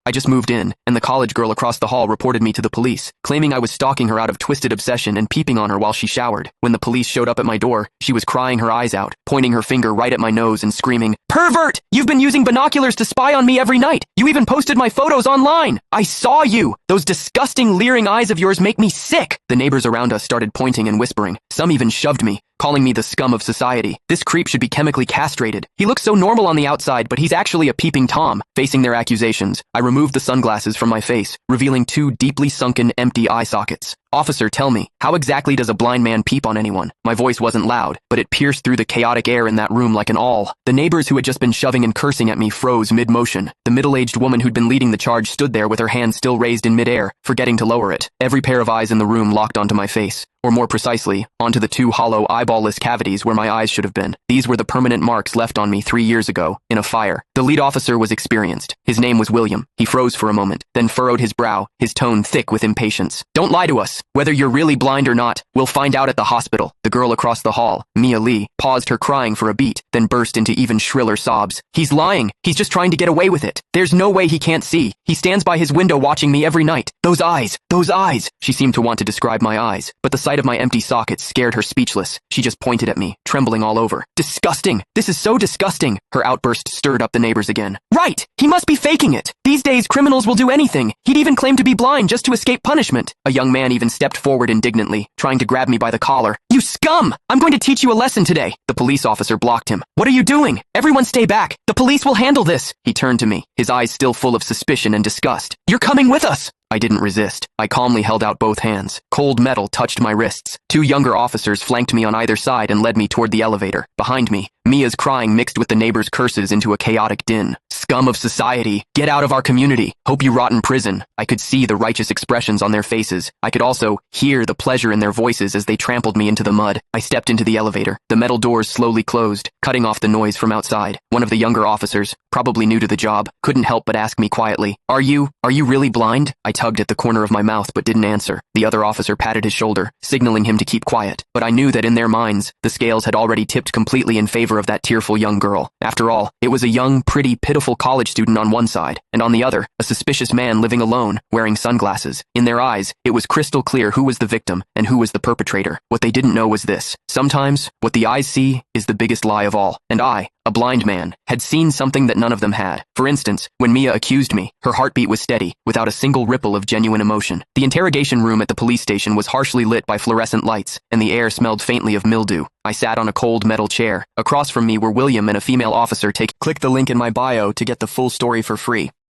I just moved in, and the college girl across the hall reported me to the police, claiming I was stalking her out of twisted obsession and peeping on her while she showered. When the police showed up at my door, she was crying her eyes out, pointing her finger right at my nose and screaming, "Pervert! You've been using binoculars to spy on me every night! You even posted my photos online! I saw you! Those disgusting leering eyes of yours make me sick!" The neighbors around us started pointing and whispering. Some even shoved me, calling me the scum of society. This creep should be chemically castrated. He looks so normal on the outside, but he's actually a peeping Tom. Facing their accusations, I removed the sunglasses from my face, revealing two deeply sunken, empty eye sockets. "Officer, tell me, how exactly does a blind man peep on anyone?" My voice wasn't loud, but it pierced through the chaotic air in that room like an awl. The neighbors who had just been shoving and cursing at me froze mid-motion. The middle-aged woman who'd been leading the charge stood there with her hand still raised in mid-air, forgetting to lower it. Every pair of eyes in the room locked onto my face, or more precisely, onto the two hollow, eyeball-less cavities where my eyes should have been. These were the permanent marks left on me 3 years ago, in a fire. The lead officer was experienced. His name was William. He froze for a moment, then furrowed his brow, his tone thick with impatience. "Don't lie to us. Whether you're really blind or not, we'll find out at the hospital." The girl across the hall, Mia Lee, paused her crying for a beat, then burst into even shriller sobs. "He's lying. He's just trying to get away with it. There's no way he can't see. He stands by his window watching me every night. Those eyes, those eyes." She seemed to want to describe my eyes, but the sight of my empty sockets scared her speechless. She just pointed at me, trembling all over. "Disgusting! This is so disgusting!" Her outburst stirred up the neighbors again. "Right! He must be faking it! These days criminals will do anything. He'd even claim to be blind just to escape punishment." A young man even stepped forward indignantly, trying to grab me by the collar. "You scum! I'm going to teach you a lesson today." The police officer blocked him. "What are you doing? Everyone stay back! The police will handle this!" He turned to me, his eyes still full of suspicion and disgust. "You're coming with us!" I didn't resist. I calmly held out both hands. Cold metal touched my wrists. Two younger officers flanked me on either side and led me toward the elevator. Behind me, Mia's crying mixed with the neighbors' curses into a chaotic din. "Scum of society! Get out of our community! Hope you rot in prison!" I could see the righteous expressions on their faces. I could also hear the pleasure in their voices as they trampled me into the mud. I stepped into the elevator. The metal doors slowly closed, cutting off the noise from outside. One of the younger officers, probably new to the job, couldn't help but ask me quietly, Are you really blind?" I tugged at the corner of my mouth but didn't answer. The other officer patted his shoulder, signaling him to keep quiet. But I knew that in their minds, the scales had already tipped completely in favor of that tearful young girl. After all, it was a young, pretty, pitiful college student on one side, and on the other, a suspicious man living alone, wearing sunglasses. In their eyes, it was crystal clear who was the victim and who was the perpetrator. What they didn't know was this. Sometimes, what the eyes see is the biggest lie of all. And I, a blind man, had seen something that none of them had. For instance, when Mia accused me, her heartbeat was steady, without a single ripple of genuine emotion. The interrogation room at the police station was harshly lit by fluorescent lights, and the air smelled faintly of mildew. I sat on a cold metal chair. Across from me were William and a female officer. Click the link in my bio to get the full story for free.